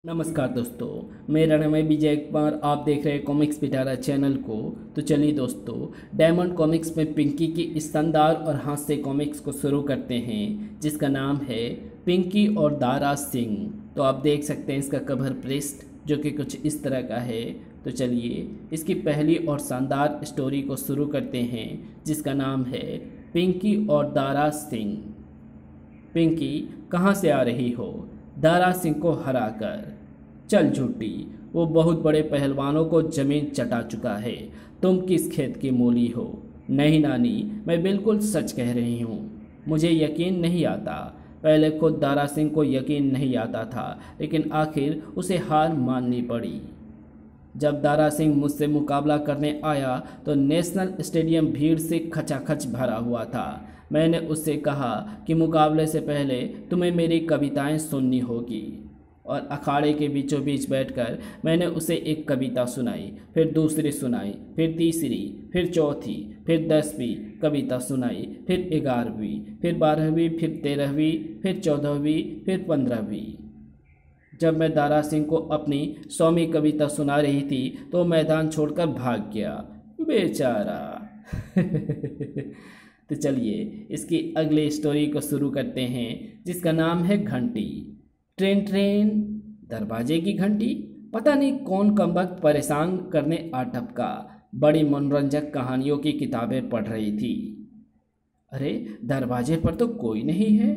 नमस्कार दोस्तों, मेरा नाम है विजय कुमार। आप देख रहे हैं कॉमिक्स पिटारा चैनल को। तो चलिए दोस्तों, डायमंड कॉमिक्स में पिंकी की इस शानदार और हास्य कॉमिक्स को शुरू करते हैं, जिसका नाम है पिंकी और दारा सिंह। तो आप देख सकते हैं इसका कवर पृष्ठ जो कि कुछ इस तरह का है। तो चलिए इसकी पहली और शानदार स्टोरी को शुरू करते हैं, जिसका नाम है पिंकी और दारा सिंह। पिंकी, कहाँ से आ रही हो? दारा सिंह को हराकर। चल झूठी, वो बहुत बड़े पहलवानों को जमीन चटा चुका है। तुम किस खेत की मूली हो? नहीं नानी, मैं बिल्कुल सच कह रही हूँ। मुझे यकीन नहीं आता। पहले खुद दारा सिंह को यकीन नहीं आता था, लेकिन आखिर उसे हार माननी पड़ी। जब दारा सिंह मुझसे मुकाबला करने आया तो नेशनल स्टेडियम भीड़ से खचाखच भरा हुआ था। मैंने उससे कहा कि मुकाबले से पहले तुम्हें मेरी कविताएं सुननी होगी, और अखाड़े के बीचों बीच बैठकर मैंने उसे एक कविता सुनाई, फिर दूसरी सुनाई, फिर तीसरी, फिर चौथी, फिर 10वीं कविता सुनाई, फिर 11वीं, फिर 12वीं, फिर 13वीं, फिर 14वीं, फिर 15वीं। जब मैं दारा सिंह को अपनी 100वीं कविता सुना रही थी तो मैदान छोड़कर भाग गया, बेचारा। तो चलिए इसकी अगली स्टोरी को शुरू करते हैं, जिसका नाम है घंटी। ट्रेन ट्रेन, दरवाजे की घंटी। पता नहीं कौन कमबख्त परेशान करने आ टपका। बड़ी मनोरंजक कहानियों की किताबें पढ़ रही थी। अरे, दरवाजे पर तो कोई नहीं है।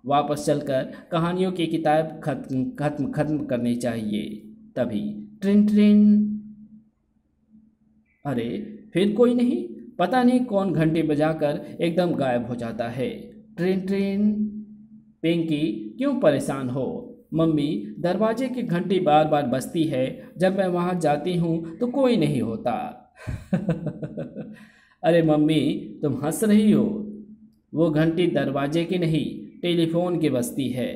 वापस चलकर कहानियों की किताब खत्म खत्म खत्म करनी चाहिए। तभी ट्रेन ट्रेन। अरे, फिर कोई नहीं। पता नहीं कौन घंटी बजाकर एकदम गायब हो जाता है। Train train. पिंकी, क्यों परेशान हो? मम्मी, दरवाजे की घंटी बार बार बजती है। जब मैं वहां जाती हूँ तो कोई नहीं होता। अरे मम्मी, तुम हंस रही हो। वो घंटी दरवाजे की नहीं, टेलीफोन की बजती है।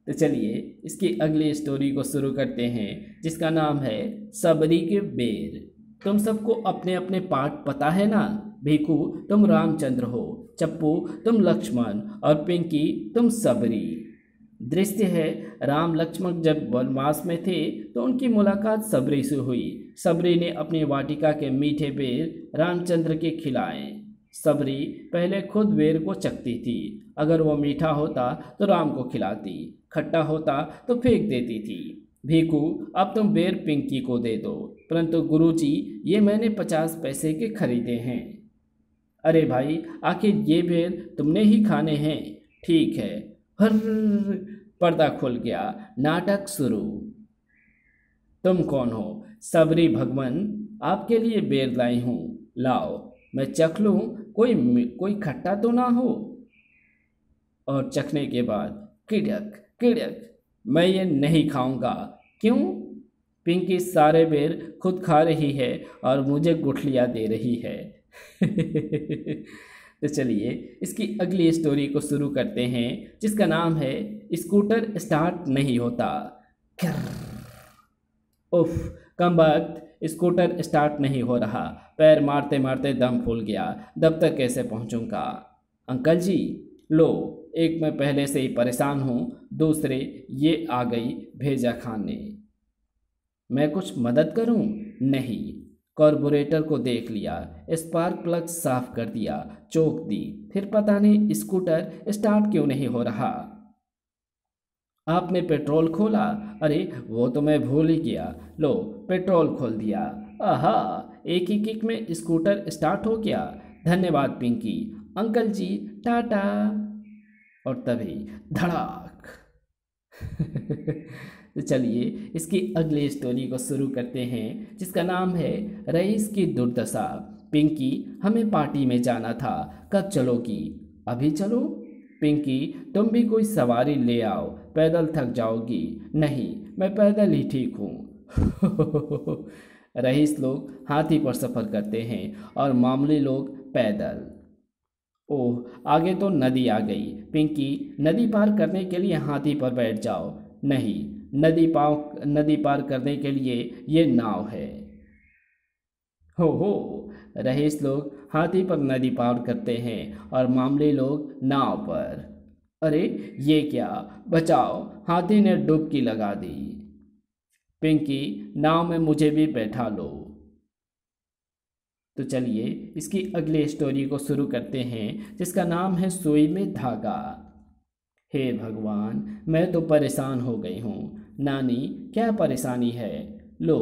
तो चलिए इसकी अगली स्टोरी को शुरू करते हैं, जिसका नाम है सबरी के बेर। तुम सबको अपने अपने पार्ट पता है ना? भीकू, तुम रामचंद्र हो, चप्पू तुम लक्ष्मण, और पिंकी तुम सबरी। दृश्य है, राम लक्ष्मण जब वनवास में थे तो उनकी मुलाकात सबरी से हुई। सबरी ने अपनी वाटिका के मीठे बेर रामचंद्र के खिलाए। सबरी पहले खुद बेर को चखती थी। अगर वो मीठा होता तो राम को खिलाती, खट्टा होता तो फेंक देती थी। भीकू, अब तुम बेर पिंकी को दे दो। परंतु गुरुजी, ये मैंने 50 पैसे के खरीदे हैं। अरे भाई, आखिर ये बेर तुमने ही खाने हैं। ठीक है। हर, पर्दा खुल गया। नाटक शुरू। तुम कौन हो? सबरी भगवान, आपके लिए बेर लाई हूँ। लाओ, मैं चख लूँ, कोई खट्टा तो ना हो। और चखने के बाद किड़क किड़क, मैं ये नहीं खाऊंगा। क्यों? पिंकी सारे बेर खुद खा रही है और मुझे गुठलियाँ दे रही है। तो चलिए इसकी अगली स्टोरी को शुरू करते हैं, जिसका नाम है स्कूटर स्टार्ट नहीं होता। उफ, कमबख्त, स्कूटर स्टार्ट नहीं हो रहा। पैर मारते मारते दम फूल गया। दफ्तर कैसे पहुंचूंगा? अंकल जी, लो, एक मैं पहले से ही परेशान हूँ, दूसरे ये आ गई भेजा खाने। मैं कुछ मदद करूँ? नहीं। कार्बोरेटर को देख लिया, स्पार्क प्लग साफ कर दिया, चोक दी, फिर पता नहीं स्कूटर स्टार्ट क्यों नहीं हो रहा। आपने पेट्रोल खोला? अरे वो तो मैं भूल ही गया। लो, पेट्रोल खोल दिया। आहा, एक ही किक में स्कूटर स्टार्ट हो गया। धन्यवाद पिंकी। अंकल जी, टाटा। और तभी धड़ाक। तो चलिए इसकी अगली स्टोरी को शुरू करते हैं, जिसका नाम है रईस की दुर्दशा। पिंकी, हमें पार्टी में जाना था, कब चलोगी? अभी चलो। पिंकी, तुम भी कोई सवारी ले आओ, पैदल थक जाओगी। नहीं, मैं पैदल ही ठीक हूँ। रईस लोग हाथी पर सफ़र करते हैं और मामूली लोग पैदल। ओह, आगे तो नदी आ गई। पिंकी, नदी पार करने के लिए हाथी पर बैठ जाओ। नहीं, नदी पार करने के लिए ये नाव है। हो, रईस लोग हाथी पर नदी पार करते हैं और मामूली लोग नाव पर। अरे ये क्या, बचाओ, हाथी ने डुबकी लगा दी। पिंकी, नाव में मुझे भी बैठा लो। तो चलिए इसकी अगली स्टोरी को शुरू करते हैं, जिसका नाम है सुई में धागा। हे भगवान, मैं तो परेशान हो गई हूँ। नानी, क्या परेशानी है? लो,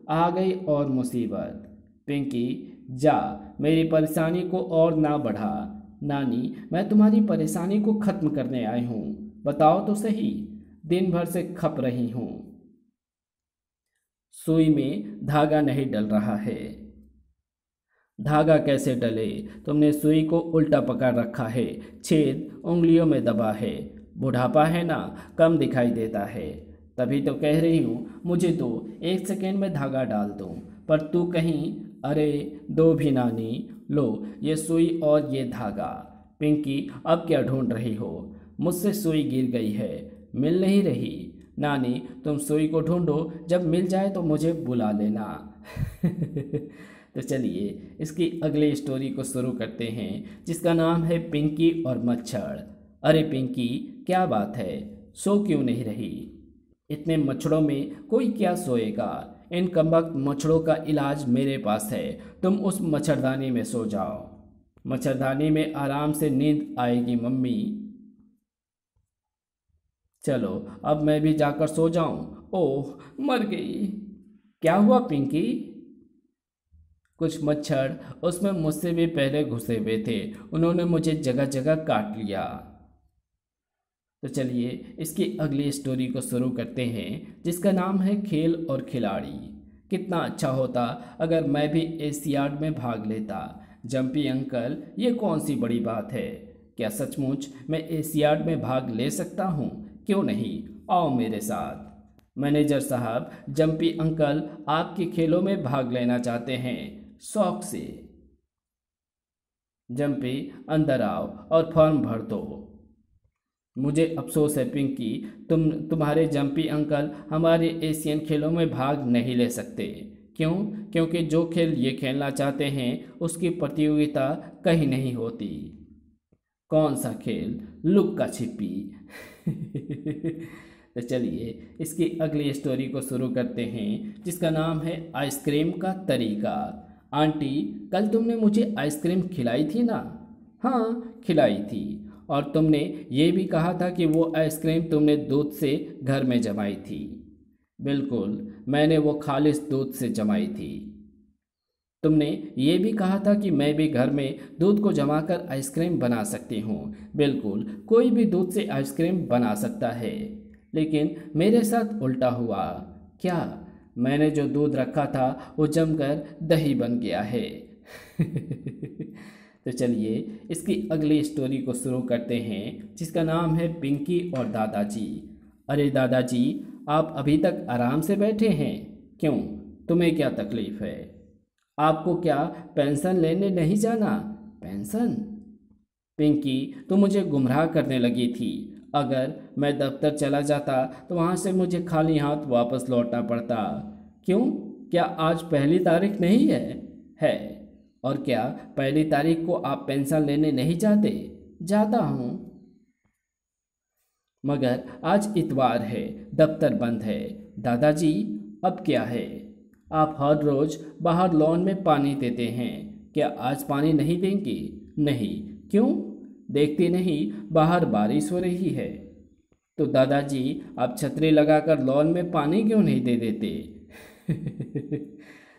आ गई और मुसीबत। पिंकी, जा, मेरी परेशानी को और ना बढ़ा। नानी, मैं तुम्हारी परेशानी को ख़त्म करने आई हूँ, बताओ तो सही। दिन भर से खप रही हूँ। सुई में धागा नहीं डल रहा है। धागा कैसे डले? तुमने सुई को उल्टा पकड़ रखा है, छेद उंगलियों में दबा है। बुढ़ापा है ना, कम दिखाई देता है। तभी तो कह रही हूँ, मुझे तो 1 सेकेंड में धागा डाल दूँ, पर तू कहीं। अरे दो भी नानी, लो ये सुई और ये धागा। पिंकी, अब क्या ढूंढ रही हो? मुझसे सुई गिर गई है, मिल नहीं रही। नानी, तुम सुई को ढूंढो, जब मिल जाए तो मुझे बुला लेना। तो चलिए इसकी अगली स्टोरी को शुरू करते हैं, जिसका नाम है पिंकी और मच्छर। अरे पिंकी, क्या बात है, सो क्यों नहीं रही? इतने मच्छरों में कोई क्या सोएगा? इन कमबख्त मच्छरों का इलाज मेरे पास है, तुम उस मच्छरदानी में सो जाओ। मच्छरदानी में आराम से नींद आएगी मम्मी। चलो अब मैं भी जाकर सो जाऊं। ओह, मर गई। क्या हुआ पिंकी? कुछ मच्छर उसमें मुझसे भी पहले घुसे हुए थे, उन्होंने मुझे जगह जगह काट लिया। तो चलिए इसकी अगली स्टोरी को शुरू करते हैं, जिसका नाम है खेल और खिलाड़ी। कितना अच्छा होता अगर मैं भी एशियाड में भाग लेता। जंपी अंकल, ये कौन सी बड़ी बात है? क्या सचमुच मैं एशियाड में भाग ले सकता हूँ? क्यों नहीं, आओ मेरे साथ। मैनेजर साहब, जंपी अंकल आपके खेलों में भाग लेना चाहते हैं, शौक से। जंपी, अंदर आओ और फॉर्म भर दो। मुझे अफसोस है पिंकी, तुम्हारे जंपी अंकल हमारे एशियन खेलों में भाग नहीं ले सकते। क्यों? क्योंकि जो खेल ये खेलना चाहते हैं उसकी प्रतियोगिता कहीं नहीं होती। कौन सा खेल? लुक्का छिपी। तो चलिए इसकी अगली स्टोरी को शुरू करते हैं, जिसका नाम है आइसक्रीम का तरीका। आंटी, कल तुमने मुझे आइसक्रीम खिलाई थी ना? हाँ, खिलाई थी। और तुमने ये भी कहा था कि वो आइसक्रीम तुमने दूध से घर में जमाई थी। बिल्कुल, मैंने वो खालिस दूध से जमाई थी। तुमने ये भी कहा था कि मैं भी घर में दूध को जमाकर आइसक्रीम बना सकती हूँ। बिल्कुल, कोई भी दूध से आइसक्रीम बना सकता है, लेकिन मेरे साथ उल्टा हुआ। क्या? मैंने जो दूध रखा था वो जमकर दही बन गया है। तो चलिए इसकी अगली स्टोरी को शुरू करते हैं, जिसका नाम है पिंकी और दादाजी। अरे दादाजी, आप अभी तक आराम से बैठे हैं? क्यों, तुम्हें क्या तकलीफ है? आपको क्या पेंशन लेने नहीं जाना? पेंशन? पिंकी, तो मुझे गुमराह करने लगी थी। अगर मैं दफ्तर चला जाता तो वहाँ से मुझे खाली हाथ वापस लौटना पड़ता। क्यों, क्या आज 1 तारीख नहीं है? है। और क्या 1 तारीख को आप पेंशन लेने नहीं जाते? जाता हूँ। मगर आज इतवार है, दफ्तर बंद है। दादाजी, अब क्या है? आप हर रोज़ बाहर लॉन में पानी देते हैं, क्या आज पानी नहीं देंगे? नहीं। क्यों? देखती नहीं बाहर बारिश हो रही है? तो दादाजी, आप छतरी लगाकर लॉन में पानी क्यों नहीं दे देते?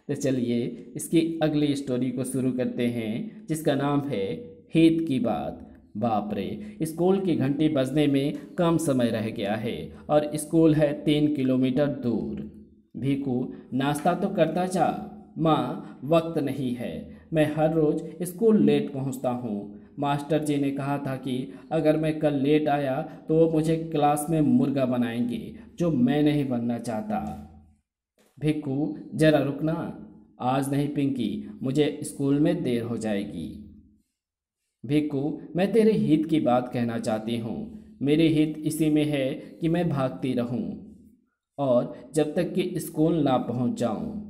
तो चलिए इसकी अगली स्टोरी को शुरू करते हैं, जिसका नाम है हित की बात। बाप रे, स्कूल की घंटी बजने में कम समय रह गया है और स्कूल है 3 किलोमीटर दूर। भीकू, नाश्ता तो करता जा। माँ, वक्त नहीं है, मैं हर रोज़ स्कूल लेट पहुँचता हूँ। मास्टर जी ने कहा था कि अगर मैं कल लेट आया तो वो मुझे क्लास में मुर्गा बनाएंगे, जो मैं नहीं बनना चाहता। भिक्कू, जरा रुकना। आज नहीं पिंकी, मुझे स्कूल में देर हो जाएगी। भिक्कू, मैं तेरे हित की बात कहना चाहती हूँ। मेरे हित इसी में है कि मैं भागती रहूँ और जब तक कि स्कूल ना पहुँच जाऊँ।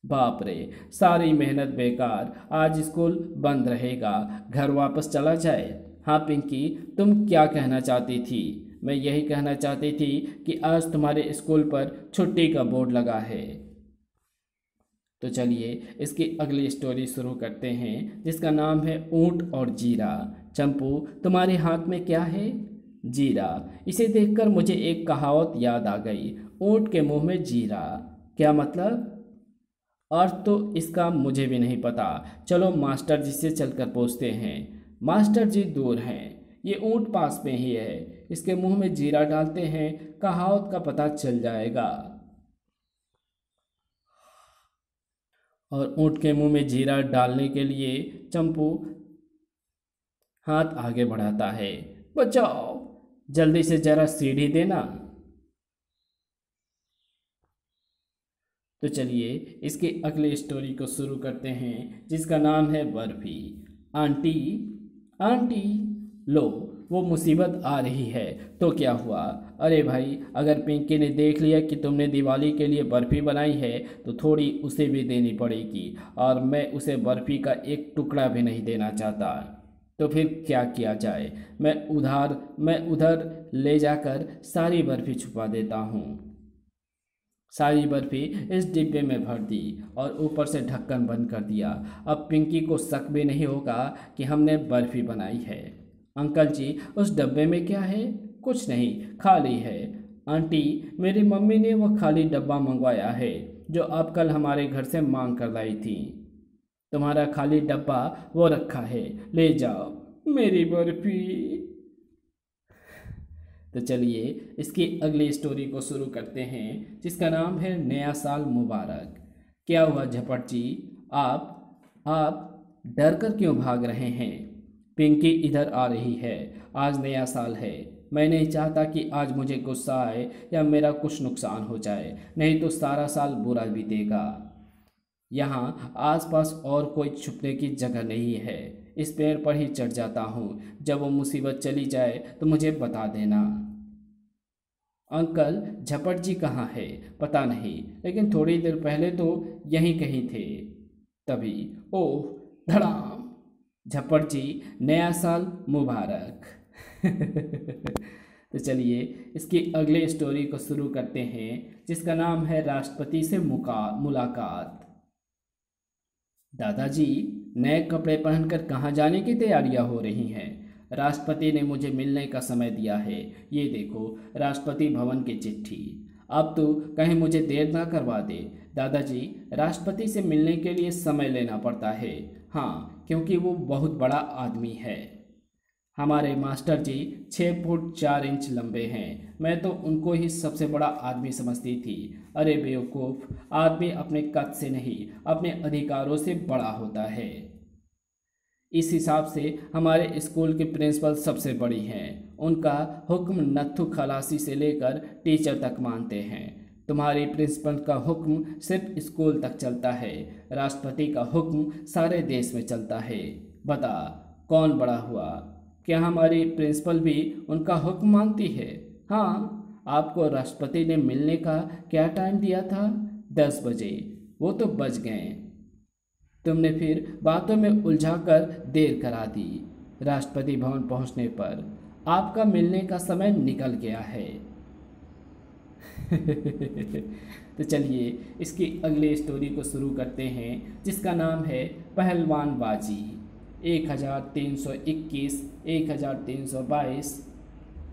बाप रे, सारी मेहनत बेकार, आज स्कूल बंद रहेगा, घर वापस चला जाए। हाँ पिंकी, तुम क्या कहना चाहती थी? मैं यही कहना चाहती थी कि आज तुम्हारे स्कूल पर छुट्टी का बोर्ड लगा है। तो चलिए इसकी अगली स्टोरी शुरू करते हैं, जिसका नाम है ऊंट और जीरा। चंपू, तुम्हारे हाथ में क्या है? जीरा। इसे देखकर मुझे एक कहावत याद आ गई, ऊंट के मुंह में जीरा। क्या मतलब? अर्थ तो इसका मुझे भी नहीं पता। चलो मास्टर जी से चलकर पूछते हैं। मास्टर जी दूर हैं, ये ऊंट पास में ही है, इसके मुंह में जीरा डालते हैं, कहावत का पता चल जाएगा। और ऊंट के मुंह में जीरा डालने के लिए चंपू हाथ आगे बढ़ाता है। बचाओ, जल्दी से जरा सीढ़ी देना। तो चलिए इसकी अगली स्टोरी को शुरू करते हैं, जिसका नाम है बर्फी। आंटी, आंटी, लो वो मुसीबत आ रही है। तो क्या हुआ? अरे भाई, अगर पिंकी ने देख लिया कि तुमने दिवाली के लिए बर्फ़ी बनाई है तो थोड़ी उसे भी देनी पड़ेगी, और मैं उसे बर्फ़ी का एक टुकड़ा भी नहीं देना चाहता। तो फिर क्या किया जाए? मैं उधर ले जाकर सारी बर्फ़ी छुपा देता हूँ। सारी बर्फ़ी इस डिब्बे में भर दी और ऊपर से ढक्कन बंद कर दिया। अब पिंकी को शक भी नहीं होगा कि हमने बर्फ़ी बनाई है। अंकल जी, उस डब्बे में क्या है? कुछ नहीं, खाली है। आंटी, मेरी मम्मी ने वो खाली डब्बा मंगवाया है जो आप कल हमारे घर से मांग कर लाई थी। तुम्हारा खाली डब्बा वो रखा है, ले जाओ मेरी बर्फ़ी। तो चलिए इसकी अगली स्टोरी को शुरू करते हैं, जिसका नाम है नया साल मुबारक। क्या हुआ झपट जी? आप डर कर क्यों भाग रहे हैं? पिंकी इधर आ रही है, आज नया साल है। मैं नहीं चाहता कि आज मुझे गुस्सा आए या मेरा कुछ नुकसान हो जाए, नहीं तो सारा साल बुरा बीतेगा। यहाँ आसपास और कोई छुपने की जगह नहीं है, इस पेड़ पर ही चढ़ जाता हूँ। जब वो मुसीबत चली जाए तो मुझे बता देना। अंकल, झपट जी कहाँ है? पता नहीं, लेकिन थोड़ी देर पहले तो यहीं कहीं थे। तभी ओह धड़ाम! झपट जी, नया साल मुबारक। तो चलिए इसकी अगली स्टोरी को शुरू करते हैं, जिसका नाम है राष्ट्रपति से मुलाकात। दादाजी, नए कपड़े पहनकर कहाँ जाने की तैयारियां हो रही हैं? राष्ट्रपति ने मुझे मिलने का समय दिया है, ये देखो राष्ट्रपति भवन की चिट्ठी। अब तो कहीं मुझे देर ना करवा दे। दादाजी, राष्ट्रपति से मिलने के लिए समय लेना पड़ता है। हाँ, क्योंकि वो बहुत बड़ा आदमी है। हमारे मास्टर जी 6 फुट 4 इंच लंबे हैं, मैं तो उनको ही सबसे बड़ा आदमी समझती थी। अरे बेवकूफ़, आदमी अपने कद से नहीं अपने अधिकारों से बड़ा होता है। इस हिसाब से हमारे स्कूल की प्रिंसिपल सबसे बड़ी हैं, उनका हुक्म नत्थु खलासी से लेकर टीचर तक मानते हैं। तुम्हारी प्रिंसिपल का हुक्म सिर्फ स्कूल तक चलता है, राष्ट्रपति का हुक्म सारे देश में चलता है। बता कौन बड़ा हुआ? क्या हमारी प्रिंसिपल भी उनका हुक्म मानती है? हाँ, आपको राष्ट्रपति ने मिलने का क्या टाइम दिया था? 10 बजे। वो तो बज गए। तुमने फिर बातों में उलझाकर देर करा दी। राष्ट्रपति भवन पहुंचने पर आपका मिलने का समय निकल गया है। तो चलिए इसकी अगली स्टोरी को शुरू करते हैं, जिसका नाम है पहलवान बाजी। 1321, 1322।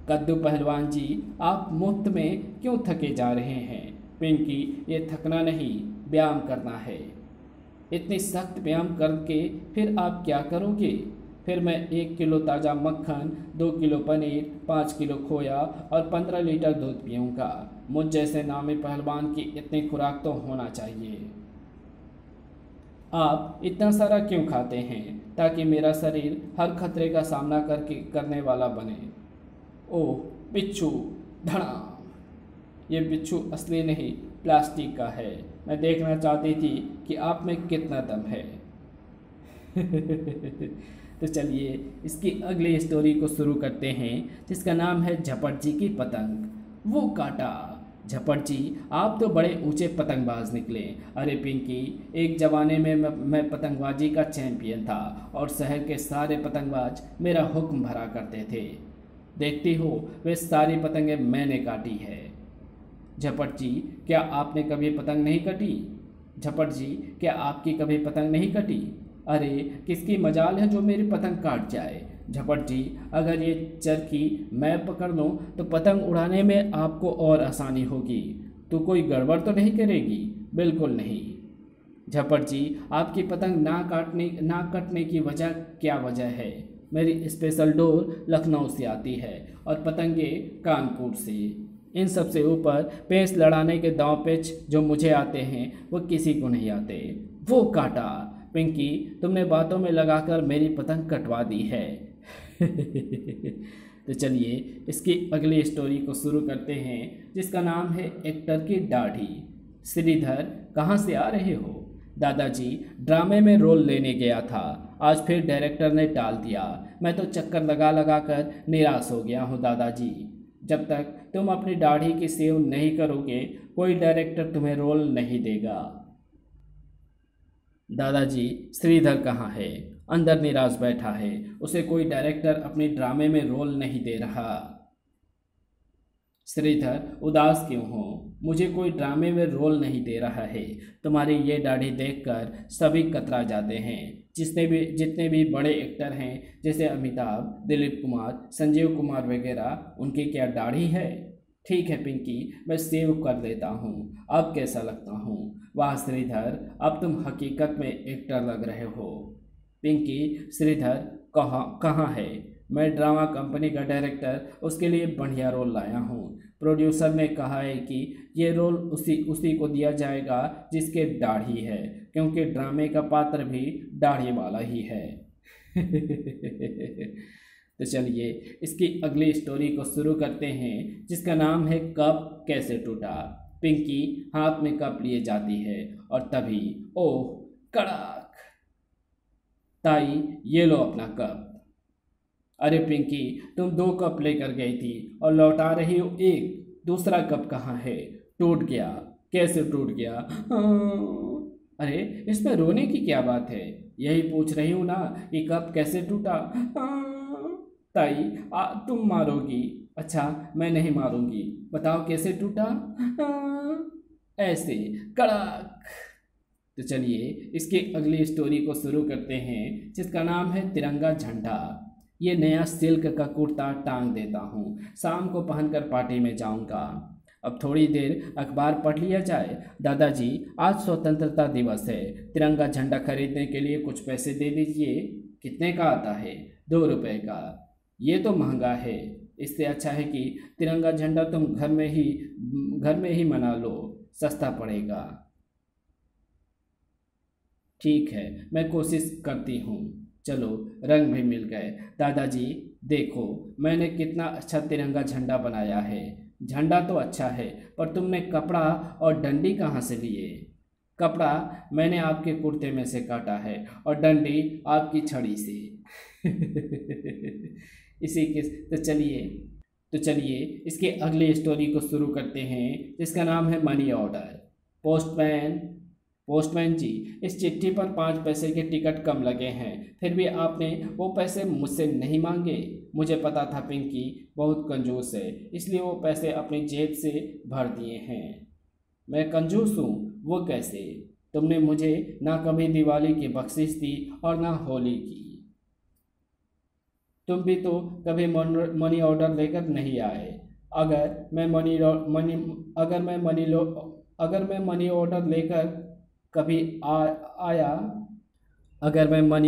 कद्दू पहलवान जी, आप मुफ्त में क्यों थके जा रहे हैं? पिंकी, ये थकना नहीं, व्यायाम करना है। इतनी सख्त व्यायाम करके फिर आप क्या करोगे? फिर मैं 1 किलो ताज़ा मक्खन, 2 किलो पनीर, 5 किलो खोया और 15 लीटर दूध पीऊँगा। मुझ जैसे नामी पहलवान की इतनी खुराक तो होना चाहिए। आप इतना सारा क्यों खाते हैं? ताकि मेरा शरीर हर खतरे का सामना करने वाला बने। ओह बिच्छू! धड़ाम! ये बिच्छू असली नहीं, प्लास्टिक का है। मैं देखना चाहती थी कि आप में कितना दम है। तो चलिए इसकी अगली स्टोरी को शुरू करते हैं, जिसका नाम है झपट जी की पतंग। वो काटा, झपट जी, आप तो बड़े ऊंचे पतंगबाज निकले। अरे पिंकी, एक ज़माने में मैं पतंगबाजी का चैंपियन था और शहर के सारे पतंगबाज मेरा हुक्म भरा करते थे। देखती हो, वे सारी पतंगें मैंने काटी है। झपट जी, क्या आपने कभी पतंग नहीं कटी? झपट जी, क्या आपकी कभी पतंग नहीं कटी? अरे किसकी मजाल है जो मेरी पतंग काट जाए। झपट जी, अगर ये चरखी मैं पकड़ लूँ तो पतंग उड़ाने में आपको और आसानी होगी। तो कोई गड़बड़ तो नहीं करेगी? बिल्कुल नहीं। झपट जी, आपकी पतंग ना कटने की वजह क्या वजह है? मेरी स्पेशल डोर लखनऊ से आती है और पतंगे कानपुर से। इन सब से ऊपर पेंच लड़ाने के दांव पेच जो मुझे आते हैं वो किसी को नहीं आते। वो काटा। पिंकी, तुमने बातों में लगाकर मेरी पतंग कटवा दी है। तो चलिए इसकी अगली स्टोरी को शुरू करते हैं, जिसका नाम है एक्टर की दाढ़ी। श्रीधर, कहाँ से आ रहे हो? दादाजी, ड्रामे में रोल लेने गया था, आज फिर डायरेक्टर ने टाल दिया। मैं तो चक्कर लगा लगा कर निराश हो गया हूँ दादाजी। जब तक तुम अपनी दाढ़ी की सेव नहीं करोगे कोई डायरेक्टर तुम्हें रोल नहीं देगा। दादाजी, श्रीधर कहाँ है? अंदर निराश बैठा है, उसे कोई डायरेक्टर अपने ड्रामे में रोल नहीं दे रहा। श्रीधर, उदास क्यों हो? मुझे कोई ड्रामे में रोल नहीं दे रहा है। तुम्हारी ये दाढ़ी देखकर सभी कतरा जाते हैं। जितने भी बड़े एक्टर हैं, जैसे अमिताभ, दिलीप कुमार, संजीव कुमार वगैरह, उनकी क्या दाढ़ी है? ठीक है पिंकी, मैं सेव कर लेता हूँ। अब कैसा लगता हूँ? वाह श्रीधर, अब तुम हकीकत में एक्टर लग रहे हो। पिंकी, श्रीधर कहाँ है? मैं ड्रामा कंपनी का डायरेक्टर, उसके लिए बढ़िया रोल लाया हूँ। प्रोड्यूसर ने कहा है कि ये रोल उसी को दिया जाएगा जिसके दाढ़ी है, क्योंकि ड्रामे का पात्र भी दाढ़ी वाला ही है। तो चलिए इसकी अगली स्टोरी को शुरू करते हैं, जिसका नाम है कप कैसे टूटा। पिंकी हाथ में कप लिए जाती है और तभी ओह कड़क! ताई, ये लो अपना कप। अरे पिंकी, तुम 2 कप लेकर गई थी और लौटा रही हो एक, दूसरा कप कहाँ है? टूट गया। कैसे टूट गया? अरे इसमें रोने की क्या बात है? यही पूछ रही हूँ ना कि कप कैसे टूटा। ताई, तुम मारोगी? अच्छा, मैं नहीं मारूंगी, बताओ कैसे टूटा। ऐसे कड़क। तो चलिए इसकी अगली स्टोरी को शुरू करते हैं, जिसका नाम है तिरंगा झंडा। ये नया सिल्क का कुर्ता टांग देता हूँ, शाम को पहनकर पार्टी में जाऊँगा। अब थोड़ी देर अखबार पढ़ लिया जाए। दादाजी, आज स्वतंत्रता दिवस है, तिरंगा झंडा खरीदने के लिए कुछ पैसे दे दीजिए। कितने का आता है? 2 रुपये का। ये तो महंगा है, इससे अच्छा है कि तिरंगा झंडा तुम घर में ही मना लो, सस्ता पड़ेगा। ठीक है, मैं कोशिश करती हूँ। चलो, रंग भी मिल गए। दादाजी देखो, मैंने कितना अच्छा तिरंगा झंडा बनाया है। झंडा तो अच्छा है, पर तुमने कपड़ा और डंडी कहाँ से लिए? कपड़ा मैंने आपके कुर्ते में से काटा है और डंडी आपकी छड़ी से। इसी के तो चलिए इसके अगली स्टोरी को शुरू करते हैं, जिसका नाम है मनी ऑर्डर। पोस्टमैन जी, इस चिट्ठी पर 5 पैसे के टिकट कम लगे हैं, फिर भी आपने वो पैसे मुझसे नहीं मांगे। मुझे पता था पिंकी बहुत कंजूस है, इसलिए वो पैसे अपनी जेब से भर दिए हैं। मैं कंजूस हूँ? वो कैसे? तुमने मुझे ना कभी दिवाली की बख्शिश दी और ना होली की। तुम भी तो कभी मनी ऑर्डर लेकर नहीं आए। अगर मैं मनी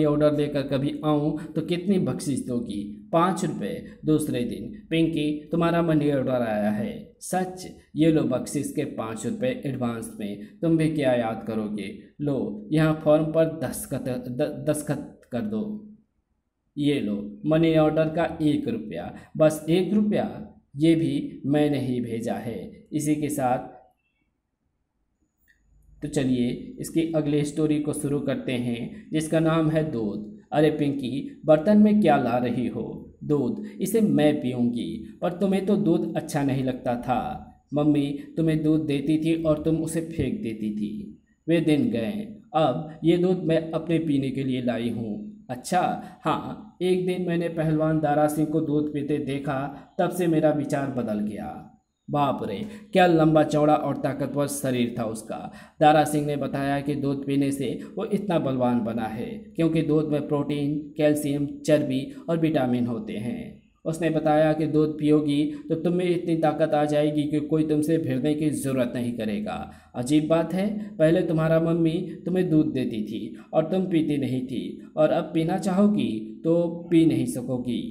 ऑर्डर लेकर कभी आऊँ तो कितनी बख्शिश दोगी? 5 रुपये। दूसरे दिन, पिंकी तुम्हारा मनी ऑर्डर आया है। सच? ये लो बख्शिश के 5 रुपये एडवांस में। तुम भी क्या याद करोगे? लो, यहाँ फॉर्म पर दस्तखत कर दो। ये लो मनी ऑर्डर का 1 रुपया। बस 1 रुपया? ये भी मैंने ही भेजा है। इसी के साथ तो चलिए इसकी अगली स्टोरी को शुरू करते हैं, जिसका नाम है दूध। अरे पिंकी, बर्तन में क्या ला रही हो? दूध? इसे मैं पीऊँगी, पर तुम्हें तो दूध अच्छा नहीं लगता था। मम्मी तुम्हें दूध देती थी और तुम उसे फेंक देती थी। वे दिन गए। अब ये दूध मैं अपने पीने के लिए लाई हूँ। अच्छा, हाँ, एक दिन मैंने पहलवान दारा सिंह को दूध पीते देखा, तब से मेरा विचार बदल गया। बाप रे, क्या लंबा चौड़ा और ताकतवर शरीर था उसका। दारा सिंह ने बताया कि दूध पीने से वो इतना बलवान बना है क्योंकि दूध में प्रोटीन, कैल्शियम, चर्बी और विटामिन होते हैं। उसने बताया कि दूध पियोगी तो तुम में इतनी ताकत आ जाएगी कि कोई तुमसे भिड़ने की ज़रूरत नहीं करेगा। अजीब बात है, पहले तुम्हारा मम्मी तुम्हें दूध देती थी और तुम पीती नहीं थी, और अब पीना चाहोगी तो पी नहीं सकोगी।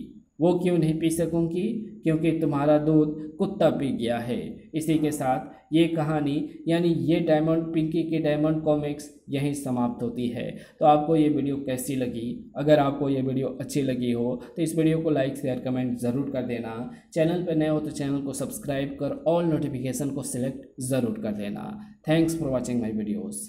वो क्यों नहीं पी सकूंगी? क्योंकि तुम्हारा दूध कुत्ता पी गया है। इसी के साथ ये कहानी यानी ये पिंकी की डायमंड कॉमिक्स यहीं समाप्त होती है। तो आपको ये वीडियो कैसी लगी? अगर आपको ये वीडियो अच्छी लगी हो तो इस वीडियो को लाइक शेयर कमेंट ज़रूर कर देना। चैनल पर नए हो तो चैनल को सब्सक्राइब कर ऑल नोटिफिकेशन को सिलेक्ट ज़रूर कर देना। Thanks for watching my videos.